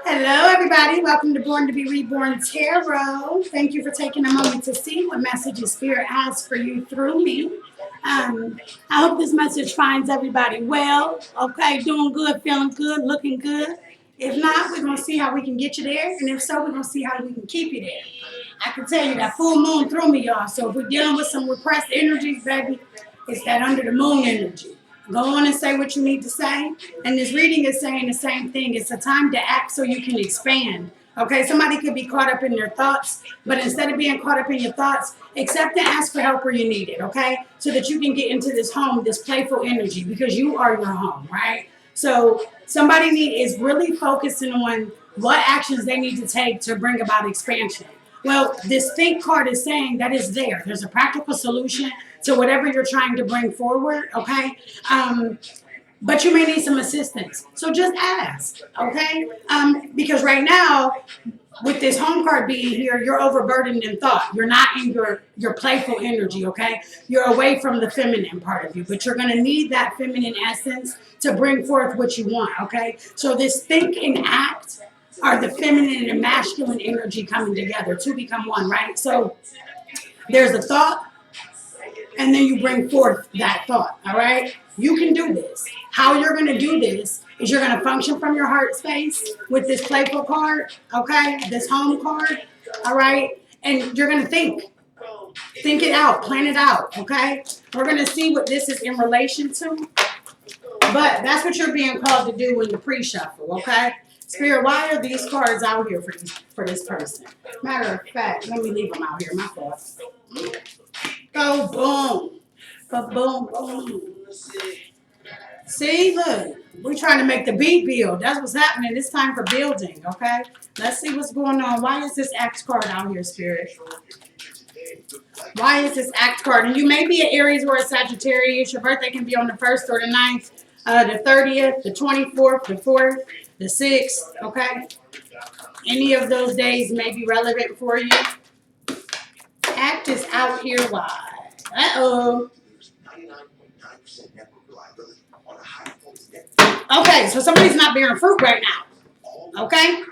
Hello, everybody. Welcome to Born to Be Reborn Tarot. Thank you for taking a moment to see what messages Spirit has for you through me. I hope this message finds everybody well, okay, doing good, feeling good, looking good. If not, we're going to see how we can get you there. And if so, we're going to see how we can keep you there. I can tell you that full moon threw me, y'all. So if we're dealing with some repressed energies, baby, it's that under the moon energy. Go on and say what you need to say. And this reading is saying the same thing. It's a time to act so you can expand. Okay, somebody could be caught up in their thoughts, but instead of being caught up in your thoughts, accept and ask for help where you need it, okay? So that you can get into this home, this playful energy, because you are your home, right? So somebody is really focusing on what actions they need to take to bring about expansion. Well, this think card is saying that is there. There's a practical solution to whatever you're trying to bring forward, okay? But you may need some assistance. So just ask, okay? Because right now, with this home card being here, you're overburdened in thought. You're not in your playful energy, okay? You're away from the feminine part of you, but you're going to need that feminine essence to bring forth what you want, okay? So this think and act are the feminine and masculine energy coming together to become one, right? So there's a thought, and then you bring forth that thought, all right? You can do this. How you're going to do this is you're going to function from your heart space with this playful card, okay? This home card, all right? And you're going to think. Think it out. Plan it out, okay? We're going to see what this is in relation to. But that's what you're being called to do in the pre-shuffle, okay? Spirit, why are these cards out here for this person? Matter of fact, let me leave them out here. My fault. Go boom. Boom, boom. See, look. We're trying to make the beat build. That's what's happening. It's time for building, okay? Let's see what's going on. Why is this axe card out here, Spirit? Why is this axe card? And you may be an Aries or a Sagittarius. Your birthday can be on the 1st or the 9th, the 30th, the 24th, the 4th, the 6th, okay? Any of those days may be relevant for you. Act is out here. Why? Uh-oh. Okay, so somebody's not bearing fruit right now. Okay?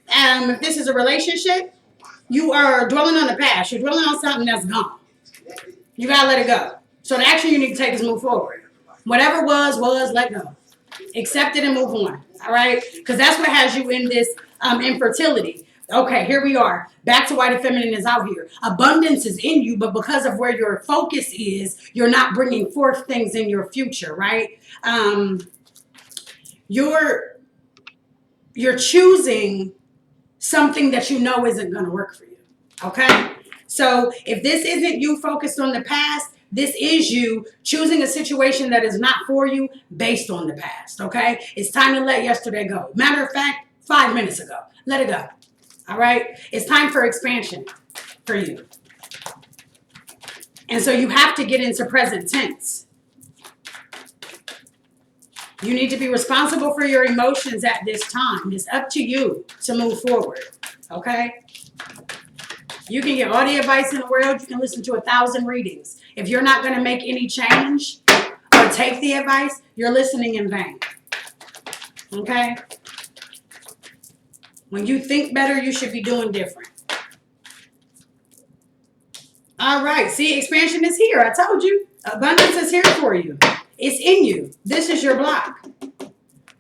If this is a relationship, you are dwelling on the past. You're dwelling on something that's gone. You gotta let it go. So the action you need to take is move forward. Whatever was, let go. Accept it and move on. All right? Because that's what has you in this infertility. Okay, here we are. Back to why the feminine is out here. Abundance is in you, but because of where your focus is, you're not bringing forth things in your future, right? You're choosing something that you know isn't going to work for you, okay? So if this isn't you focused on the past, this is you choosing a situation that is not for you based on the past, okay? It's time to let yesterday go. Matter of fact, 5 minutes ago. Let it go, all right? It's time for expansion for you. And so you have to get into present tense. You need to be responsible for your emotions at this time. It's up to you to move forward, okay? You can get all the advice in the world. You can listen to 1,000 readings. If you're not going to make any change or take the advice, you're listening in vain, okay? When you think better, you should be doing different. All right. See, expansion is here. I told you. Abundance is here for you. It's in you. This is your block.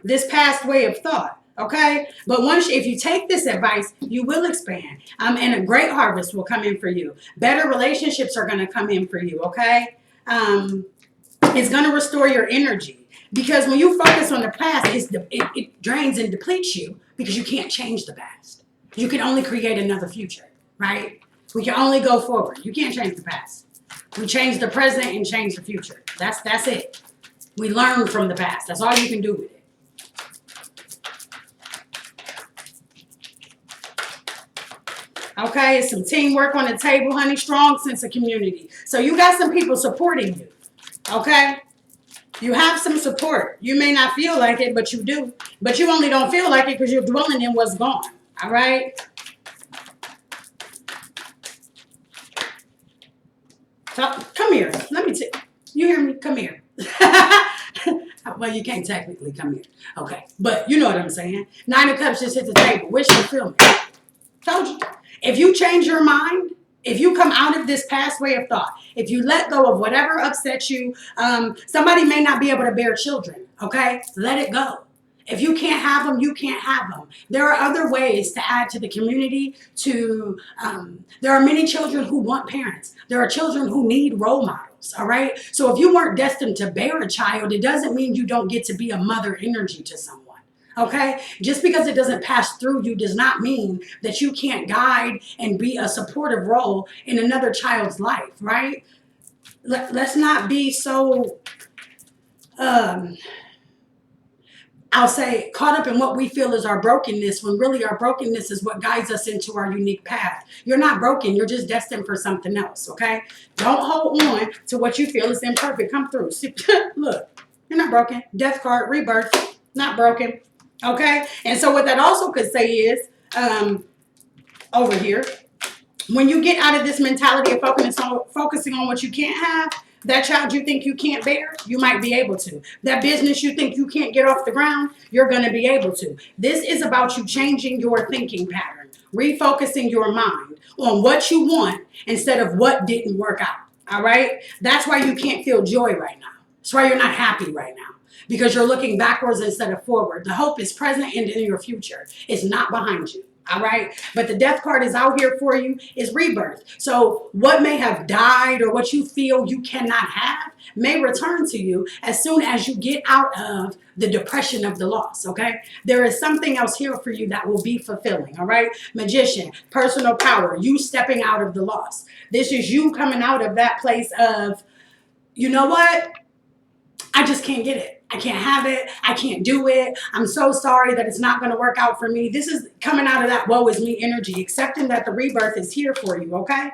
This past way of thought. Okay? But if you take this advice, you will expand. And a great harvest will come in for you. Better relationships are going to come in for you. Okay? It's going to restore your energy. Because when you focus on the past, it drains and depletes you because you can't change the past. You can only create another future. Right? We can only go forward. You can't change the past. We change the present and change the future. That's it. We learn from the past. That's all you can do with it. Okay, it's some teamwork on the table, honey. Strong sense of community. So you got some people supporting you. Okay? You have some support. You may not feel like it, but you do. But you only don't feel like it because you're dwelling in what's gone. All right? Come here. You hear me? Come here. Well, you can't technically come here. Okay. But you know what I'm saying. Nine of Cups just hit the table. Wish fulfillment. Told you. If you change your mind, if you come out of this past way of thought, if you let go of whatever upsets you, somebody may not be able to bear children. Okay. Let it go. If you can't have them, you can't have them. There are other ways to add to the community. There are many children who want parents. There are children who need role models. All right. So if you weren't destined to bear a child, it doesn't mean you don't get to be a mother energy to someone. Okay. Just because it doesn't pass through you does not mean that you can't guide and be a supportive role in another child's life. Right. Let's not be so, I'll say, caught up in what we feel is our brokenness, when really our brokenness is what guides us into our unique path. You're not broken. You're just destined for something else, okay? Don't hold on to what you feel is imperfect. Come through. See, look, you're not broken. Death card, rebirth, not broken, okay? And so what that also could say is, over here, when you get out of this mentality of focusing on what you can't have, that child you think you can't bear, you might be able to. That business you think you can't get off the ground, you're going to be able to. This is about you changing your thinking pattern, refocusing your mind on what you want instead of what didn't work out. All right? That's why you can't feel joy right now. That's why you're not happy right now, because you're looking backwards instead of forward. The hope is present and in your future. It's not behind you. All right. But the death card is out here for you, is rebirth. So what may have died or what you feel you cannot have may return to you as soon as you get out of the depression of the loss. Okay. There is something else here for you that will be fulfilling. All right. Magician, personal power, you stepping out of the loss. This is you coming out of that place of, you know what? I just can't get it. I can't have it. I can't do it. I'm so sorry that it's not going to work out for me. This is coming out of that woe is me energy, accepting that the rebirth is here for you, okay?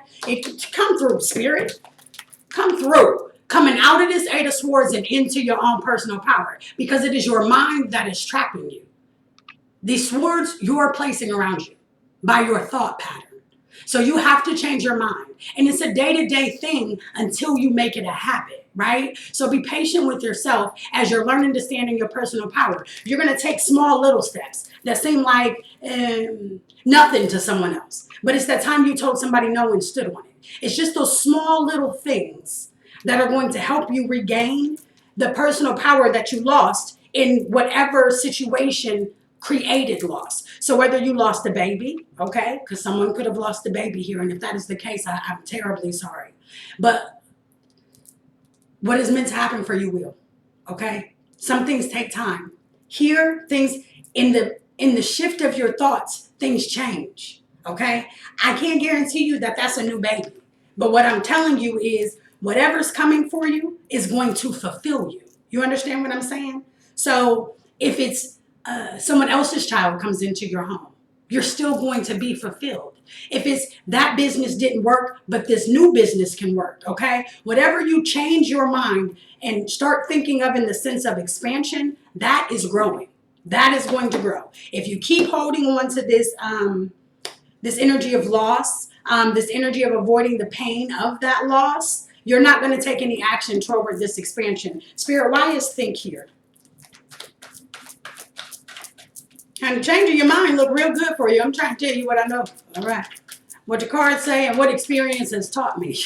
Come through, spirit. Come through. Coming out of this Eight of Swords and into your own personal power, because it is your mind that is trapping you. These swords you're placing around you by your thought pattern. So you have to change your mind. And it's a day-to-day thing until you make it a habit, right? So be patient with yourself as you're learning to stand in your personal power. You're going to take small little steps that seem like nothing to someone else. But it's that time you told somebody no and stood on it. It's just those small little things that are going to help you regain the personal power that you lost in whatever situation created loss. So whether you lost a baby, okay, because someone could have lost a baby here, and if that is the case, I'm terribly sorry. But what is meant to happen for you will, okay? Some things take time. Here, things in the shift of your thoughts, things change, okay? I can't guarantee you that that's a new baby. But what I'm telling you is whatever's coming for you is going to fulfill you. You understand what I'm saying? So if it's someone else's child comes into your home, you're still going to be fulfilled. If it's that business didn't work, but this new business can work, okay? Whatever you change your mind and start thinking of in the sense of expansion, that is growing. That is going to grow. If you keep holding on to this, this energy of loss, this energy of avoiding the pain of that loss, you're not going to take any action toward this expansion. Spirit, why is think here? And changing your mind look real good for you. I'm trying to tell you what I know. All right. What the cards say and what experience has taught me.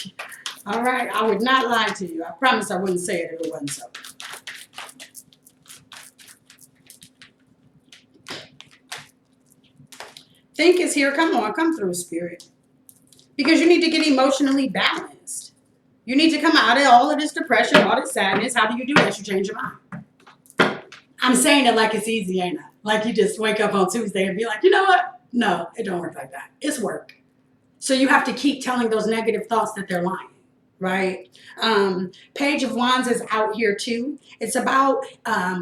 All right. I would not lie to you. I promise I wouldn't say it if it wasn't so. Think is here. Come on. Come through, Spirit. Because you need to get emotionally balanced. You need to come out of all of this depression, all this sadness. How do you do that? You change your mind. I'm saying it like it's easy, ain't I? Like you just wake up on Tuesday and be like, you know what? No, it don't work like that. It's work. So you have to keep telling those negative thoughts that they're lying, right? Page of Wands is out here too. It's about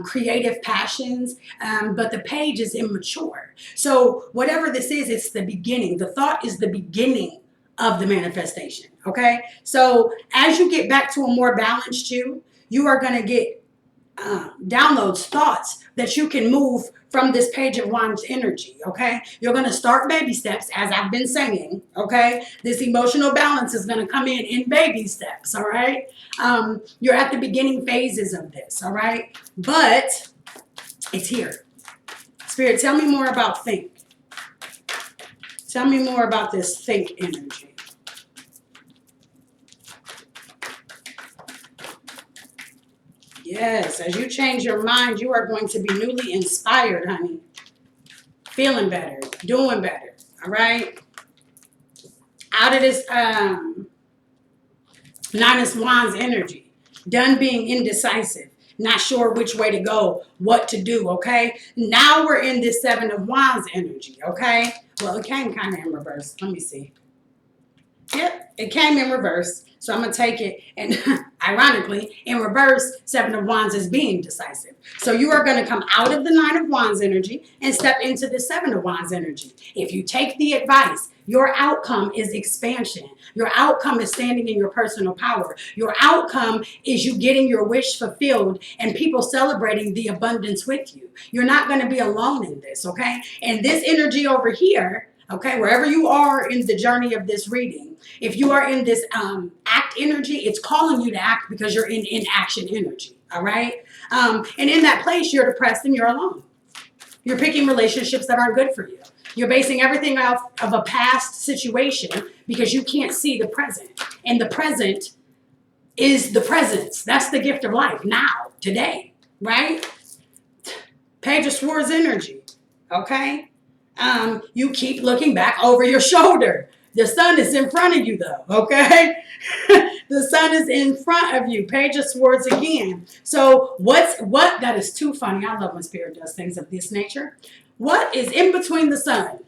creative passions, but the page is immature. So whatever this is, it's the beginning. The thought is the beginning of the manifestation, okay? So as you get back to a more balanced you are going to get downloads, thoughts that you can move from this Page of Wands energy, okay? You're going to start baby steps, as I've been saying, okay? This emotional balance is going to come in baby steps, all right? You're at the beginning phases of this, all right? But it's here. Spirit, tell me more about think. Tell me more about this think energy. Yes, as you change your mind, you are going to be newly inspired, honey. Feeling better, doing better, all right? Out of this Nine of Wands energy, done being indecisive, not sure which way to go, what to do, okay? Now we're in this Seven of Wands energy, okay? Well, it came kind of in reverse. Let me see. Yep, it came in reverse. So I'm going to take it, and ironically, in reverse, Seven of Wands is being decisive. So you are going to come out of the Nine of Wands energy and step into the Seven of Wands energy. If you take the advice, your outcome is expansion. Your outcome is standing in your personal power. Your outcome is you getting your wish fulfilled and people celebrating the abundance with you. You're not going to be alone in this, okay? And this energy over here, okay, wherever you are in the journey of this reading, if you are in this act energy, it's calling you to act because you're in inaction energy, all right? And in that place, you're depressed and you're alone. You're picking relationships that aren't good for you. You're basing everything off of a past situation because you can't see the present. And the present is the presence. That's the gift of life now, today, right? Page of Swords energy, okay? You keep looking back over your shoulder. The sun is in front of you, though, okay? The sun is in front of you. Page of Swords again. So what? That is too funny. I love when Spirit does things of this nature. What is in between the sun?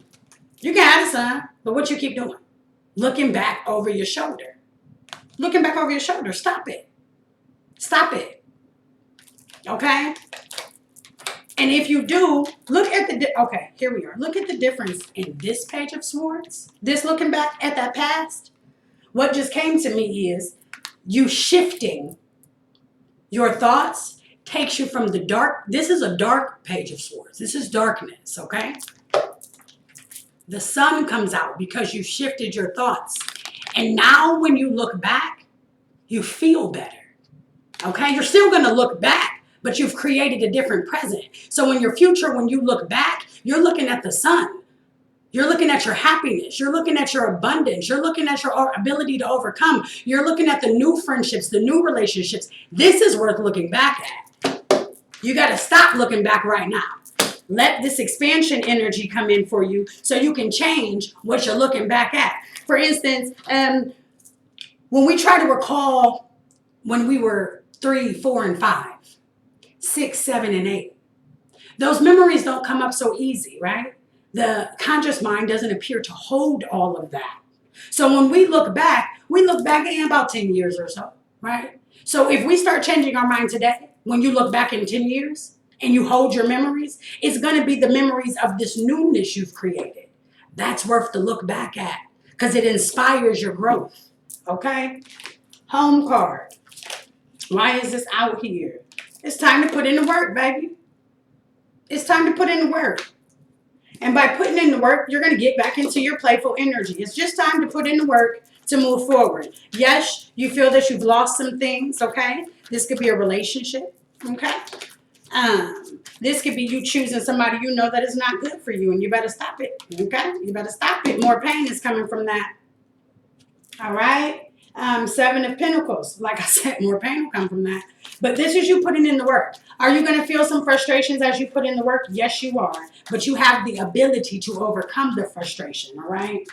You can have the sun, but what you keep doing? Looking back over your shoulder. Looking back over your shoulder. Stop it. Stop it. Okay? And if you do, look at the, okay, here we are. Look at the difference in this Page of Swords. This looking back at that past. What just came to me is you shifting your thoughts takes you from the dark. This is a dark Page of Swords. This is darkness, okay? The sun comes out because you shifted your thoughts. And now when you look back, you feel better, okay? You're still going to look back, but you've created a different present. So in your future, when you look back, you're looking at the sun. You're looking at your happiness. You're looking at your abundance. You're looking at your ability to overcome. You're looking at the new friendships, the new relationships. This is worth looking back at. You got to stop looking back right now. Let this expansion energy come in for you so you can change what you're looking back at. For instance, when we try to recall when we were 3, 4, and 5, 6, 7, and 8, those memories don't come up so easy, right? The conscious mind doesn't appear to hold all of that. So when we look back in about 10 years or so, right? So if we start changing our mind today, when you look back in 10 years and you hold your memories, it's going to be the memories of this newness you've created. That's worth to look back at because it inspires your growth, okay? Home card. Why is this out here? It's time to put in the work, baby. It's time to put in the work. And by putting in the work, you're going to get back into your playful energy. It's just time to put in the work to move forward. Yes, you feel that you've lost some things, okay? This could be a relationship, okay? This could be you choosing somebody you know that is not good for you, and you better stop it, okay? You better stop it. More pain is coming from that, all right? 7 of Pentacles. Like I said, more pain will come from that. But this is you putting in the work. Are you going to feel some frustrations as you put in the work? Yes, you are. But you have the ability to overcome the frustration, all right?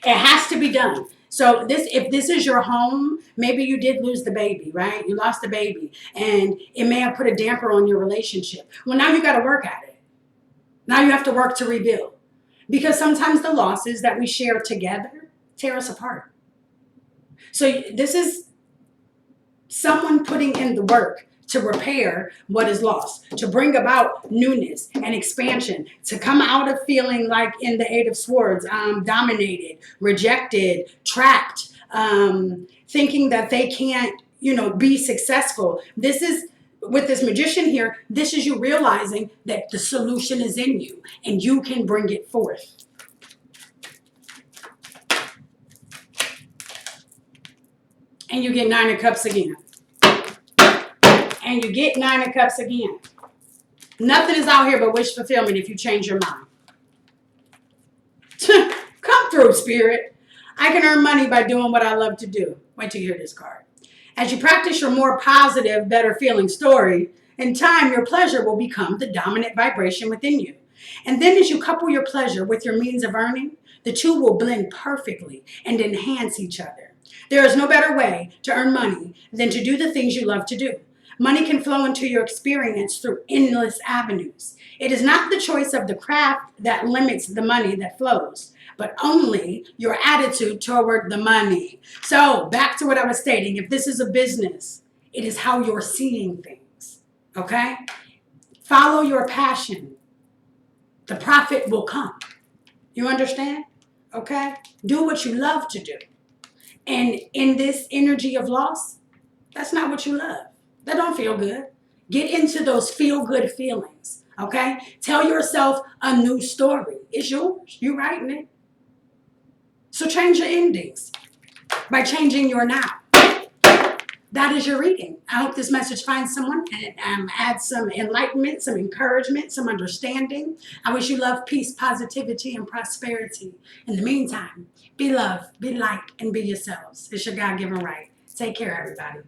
It has to be done. So if this is your home, maybe you did lose the baby, right? You lost the baby, and it may have put a damper on your relationship. Well, now you got to work at it. Now you have to work to rebuild. Because sometimes the losses that we share together tear us apart. So this is someone putting in the work to repair what is lost, to bring about newness and expansion, to come out of feeling like in the 8 of Swords, dominated, rejected, trapped, thinking that they can't, be successful. This is, with this magician here, this is you realizing that the solution is in you and you can bring it forth. And you get Nine of Cups again. And you get Nine of Cups again. Nothing is out here but wish fulfillment if you change your mind. Come through, Spirit. I can earn money by doing what I love to do. Wait till you hear this card. As you practice your more positive, better feeling story, in time, your pleasure will become the dominant vibration within you. And then as you couple your pleasure with your means of earning, the two will blend perfectly and enhance each other. There is no better way to earn money than to do the things you love to do. Money can flow into your experience through endless avenues. It is not the choice of the craft that limits the money that flows, but only your attitude toward the money. So back to what I was stating, if this is a business, it is how you're seeing things, okay? Follow your passion. The profit will come. You understand? Okay? Do what you love to do. And in this energy of loss, that's not what you love. That don't feel good. Get into those feel-good feelings, okay? Tell yourself a new story. It's yours. You're writing it. So change your endings by changing your now. That is your reading. I hope this message finds someone and adds some enlightenment, some encouragement, some understanding. I wish you love, peace, positivity, and prosperity. In the meantime, be love, be light, and be yourselves. It's your God-given right. Take care, everybody.